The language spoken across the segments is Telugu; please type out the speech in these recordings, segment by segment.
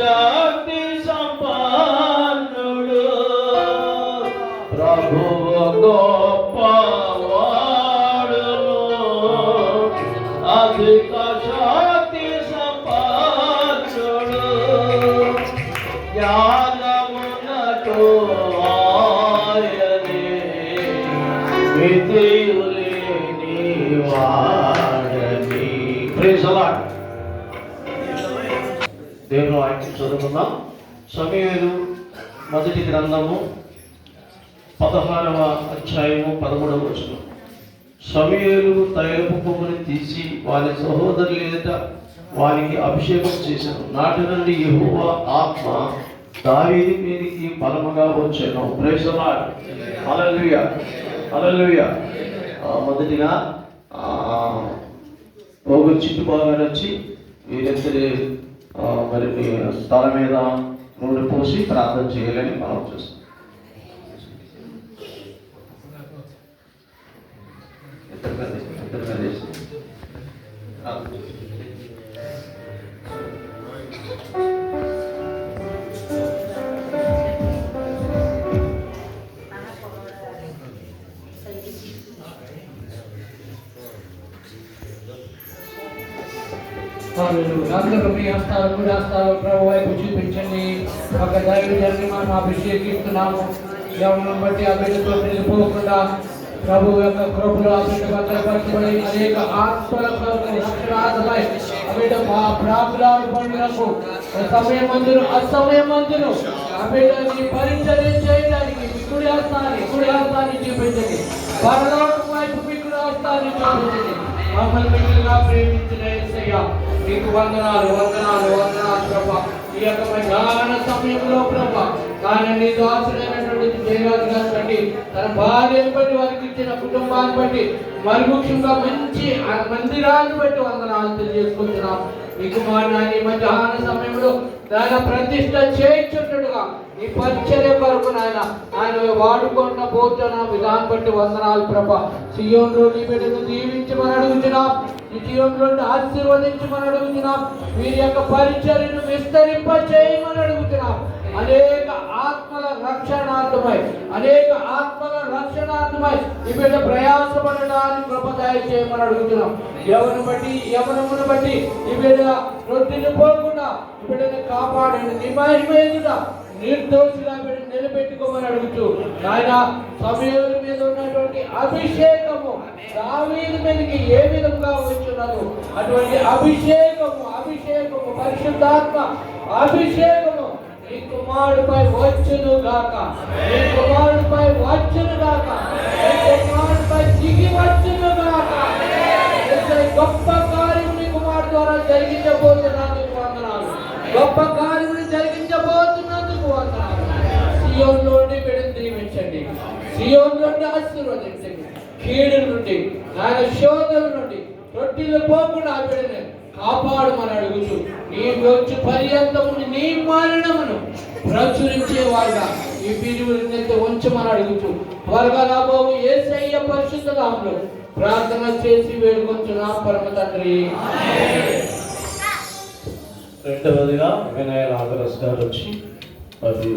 శక్తి సంపన్నుడు ప్రభువు గొప్పవాడును, అధిక శక్తి సంపన్నుడు, జ్ఞానమునకు ఆయనే మితిలేని వాడని. Praise the Lord. దేవుని వాక్యం చదువుకుందాం. సమూయేలు మొదటి గ్రంథము 16వ అధ్యాయము 13వ వచనం. సమూయేలు తైలపు కొమ్ముని తీసి వారి సహోదరుల ఎదుట వారికి అభిషేకం చేశాను. నాటి నుండి యెహోవా ఆత్మ దావీదు మీదికి బలముగా వచ్చాను. Praise the Lord. హల్లెలూయా, హల్లెలూయా. మొదటిగా ఒక చిట్టు బాగా వచ్చి వీరిద్దరి మరి మీ తల మీద నూనె పోసి ప్రార్థన చేయాలని మనం చూస్తాం. అందరూ మీ హస్తాలు మూడు హస్తాలు ప్రభు వైపు చూపించండి. ఒక దైవజన్ని మనం అభిషేకిస్తున్నాము. యవనం బట్టి ఆ బిడ్డతో నిలిపోకుండా ప్రభు యొక్క కృపలో ఆ బిడ్డ భద్రపరచబడి అనేక ఆత్మలకు రక్షణార్థమై ఆ బిడ్డ ప్రాకులాడు పండుగకు సమయమందును అసమయమందును ఆ బిడ్డని పరిచర్య చేయడానికి మీ కుడి హస్తాన్ని చూపించండి. పరలోకం వైపు మీ కుడి హస్తాన్ని చూపించండి. మమ్మల్ని మిగిలిగా ప్రేమించిన యేసయ్యా నీకు వందనాలు వందనాలు వందనాలు ప్రభా. ఈ యొక్క మధ్యాహ్న సమయంలో ప్రభా కానీ నీ దాసుడైనటువంటి జయరాజు గారిని బట్టి తన భార్యను బట్టి వారికి ఇచ్చిన కుటుంబాన్ని బట్టి మరి ముఖ్యంగా మంచి మందిరాన్ని బట్టి వందనాలు తెలియజేసుకుంటున్నాం. ఈ కుమారుని మధ్యాహ్న సమయంలో దాని ప్రతిష్ట చేయించున్నట్టుగా నీ పరిచర్య కొరకు ఆయన వాడుకున్న భోజన విధానం బట్టి వందనాలు ప్రభా. సియోనులో నీ బిడ్డను దీవించమని అడుగుతున్నాం. ఈ సియోనులో ఆశీర్వదించమని అడుగుతున్నాం. వీరి యొక్క పరిచర్యను విస్తరింప చేయమని అడుగుతున్నాం. అనేక ఆత్మల రక్షణార్థమై ఈ బిడ్డ ప్రయాసపడడానికి కృప దయచేయమని అడుగుతున్నాం. యవనమును బట్టి ఈ బిడ్డ రొట్టెలు పోకుండా ఈ బిడ్డను కాపాడండి. నీ మహిమ ఎదుట నిర్దోషిగా బిడ్డ నిలబెట్టుకోమని అడుగుతూ ఆయన సమూయేలు మీద ఉన్నటువంటి అభిషేకము దావీదు మీదకి ఏ విధంగా వచ్చున్నదో అటువంటి అభిషేకము పరిశుద్ధాత్మ అభిషేకము నీ కుమారుడిపై వచ్చును గాక, నీ కుమారుడిపై వచ్చును గాక, నీ కుమారుడిపై దిగి వచ్చును గాక. గొప్ప కార్యం నీ కుమారుడు ద్వారా జరిగించబోతున్నందుకు వందనాలు. గొప్ప కార్యం జరిగించబోతున్నందుకు వందనాలు. సియోనులోని బిడ్డను దీవించండి. సియోనులోని ఆశీర్వదించండి. కీడుల నుండి ఆయన శోధన నుండి రొట్టెలు పోకుండా ఆ బిడ్డని కాపాడమని అడుగుతూ నీ వచ్చి పర్యంతము నీ మరణమును ప్రచురించేవాడుగా ఈ పిలువుని ఉంచమని అడుగుతూ త్వరగా రాబోవు యేసయ్య పరిశుద్ధ నామములో ప్రార్థన చేసి వేడుకొంచున్నాం పరమ తండ్రి. రెండవదిగా వినయ ఆదరస్ గారు వచ్చి అది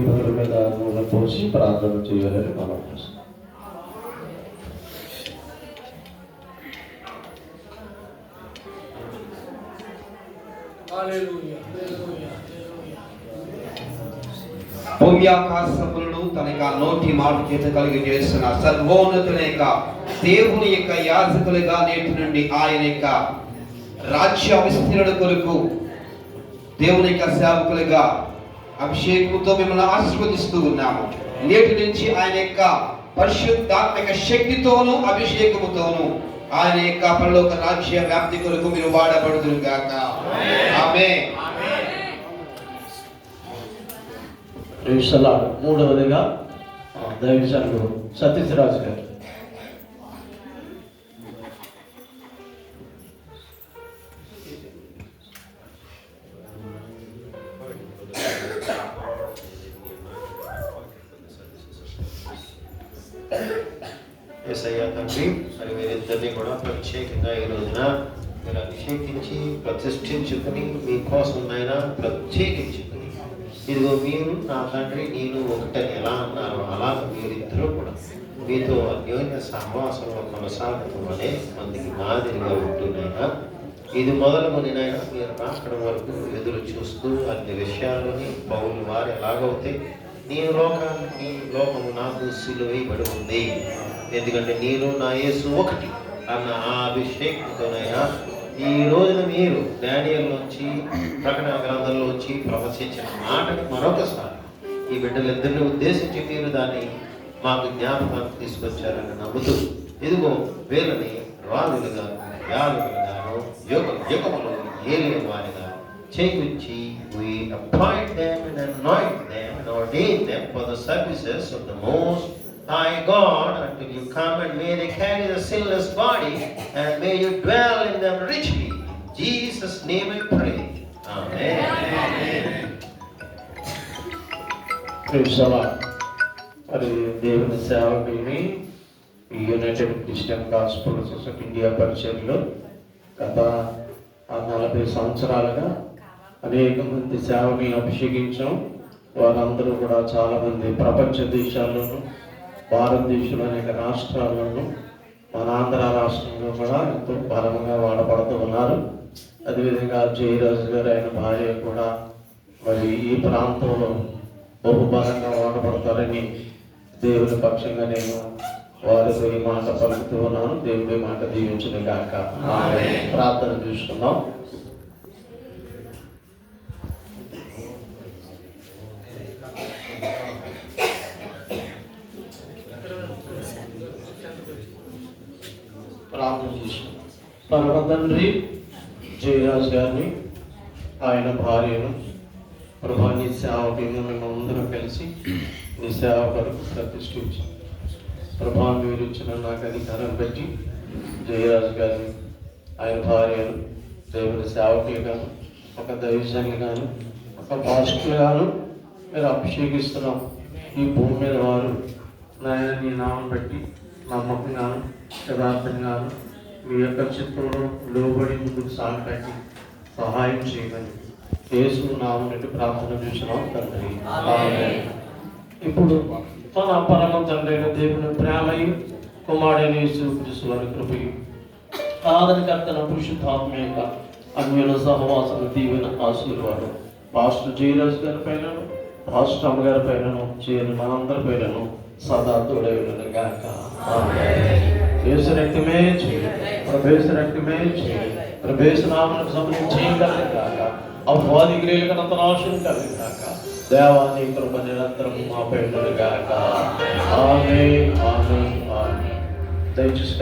ఇరువుల మీద నూనె పోసి ప్రార్థన చేయాలని మనం చూస్తాం. భూమ్యాకాశములను తన యొక్క నోటి మాట చేత కలిగి చేస్తున్న సర్వోన్నతుని యొక్క దేవుని యొక్క యాజకులుగా నేటి నుండి ఆయన యొక్క రాజ్య విస్తరణ కొరకు దేవుని యొక్క సేవకులుగా అభిషేకంతో మిమ్మల్ని ఆశీర్వదిస్తూ ఉన్నాము. నేటి నుంచి ఆయన యొక్క పరిశుద్ధాత్మక శక్తితోనూ అభిషేకముతోనూ ఆయన యొక్క పరలోక రాజ్య వ్యాప్తి కొరకు మీరు వాడబడుదురు గాక. ఆమేన్. మూడవదిగా దైవజనులు సతీశ్రాజు గారు. యేసయ్య తండ్రి మరి వీరిద్దరిని కూడా ప్రత్యేకంగా ఈ రోజున మీరు అభిషేకించి ప్రతిష్ఠించుకుని మీకోసం నాయన ప్రత్యేకించుకుని, ఇదిగో మీరు నా తండ్రి నేను ఒకటని ఎలా అన్నారో అలాగ మీరిద్దరూ కూడా మీతో అన్యోన్య సహవాసంలో కొనసాగటం అనే మందికి మాదిరిగా ఉంటున్నాయినా, ఇది మొదలుకొని నాయన మీరు రాకడం వరకు ఎదురు చూస్తూ అన్ని విషయాల్లోని పౌలు వారు ఎలాగవుతే నేను లోకానికి లోకము నాకు సిలువేయబడి ఉంది, ఎందుకంటే నేను నా యేసు ఒకటి అన్న ఆ అభిషేకంతోనైనా ఈ రోజున మీరు డానియల్లోంచి ప్రకటన గ్రంథంలోంచి ప్రవచించిన మాటకు మరొకసారి ఈ బిడ్డలిద్దరిని ఉద్దేశించి మీరు దాన్ని మాకు జ్ఞాపకానికి తీసుకొచ్చారని నమ్ముతూ, ఇదిగో వీళ్ళని రాజులుగా యాలులుగాను యుగములో ఏలిన వారిగా చేకూర్చి we appoint them and anoint them and ordain them for the services of the Most High God until you come, and may they carry the sinless body and may you dwell in them richly. In Jesus' name I pray. Amen. మరి దేవుని సేవకుల్ని United Christian Gospel Society India పరిచయంలో గత 40 సంవత్సరాలుగా అనేక మంది సేవకులను అభిషేకించాం. వారందరూ కూడా చాలామంది ప్రపంచ దేశాల్లోనూ భారతదేశంలో అనేక రాష్ట్రాల్లోనూ మన ఆంధ్ర రాష్ట్రంలో కూడా ఎంతో బలంగా వాడబడుతూ ఉన్నారు. అదేవిధంగా జయరాజు గారు ఆయన భార్య కూడా మరి ఈ ప్రాంతంలో బహుబలంగా వాడబడతారని దేవుని పక్షంగా నేను వారితో ఈ మాట పలుకుతూ ఉన్నాను. దేవుడి మాట దీవించిన గాక. ప్రార్థన చూసుకుందాం. ప్రార్థన చేస్తున్నాం. పరమ తండ్రి జయరాజు గారిని ఆయన భార్యను ప్రభా నీ సేవకులను మేము అందరం కలిసి నీ సేవ కొరకు ప్రతిష్ఠించాం. ప్రభా మీరు ఇచ్చిన నాకు అధికారం బట్టి జయరాజు గారిని ఆయన భార్యను దేవుని సేవకులుగాను ఒక దైవజనులుగాను ఒక పాస్టర్గాను మీరు అభిషేకిస్తున్నాం. ఈ భూమి మీద వారు నాయన నీ నామం బట్టి నమ్మకంగాను యథార్థంగాను మీ యొక్క చిత్రంలో లోబడి ముందుకు సాగటానికి సహాయం చేయమని యేసు నామం నుండి ప్రార్థన చేస్తున్నాం తండ్రి. ఆమేన్. ఇప్పుడు మన పరమ తండ్రి అయిన దేవుని ప్రేమయు కుమారుడైన యేసుక్రీస్తు వారి కృపయు ఆదరణకర్తన పరిశుద్ధాత్మ యొక్క అన్యుల సహవాసన దీవెన ఆశీర్వాదం పాస్టర్ జయరాజు గారి పైన పాస్టర్ అమ్మ గారి పైనను చేరిన మనందరి పైనను సదా తోడై ఉండను గాక. ఆమేన్. యేసు రక్తమే చేయి, ప్రభు రక్తమే చేయి, ప్రభు నామమునకు సంబంధించి చేయగలను గాక. అపవాది క్రియలకు నాశనం కలిగిన గాక. దేవాన్ని కృప నిరంతరం మాపై ఉండను గాక. ఆమేన్. ఆమేన్. ఆమేన్. దయచేసి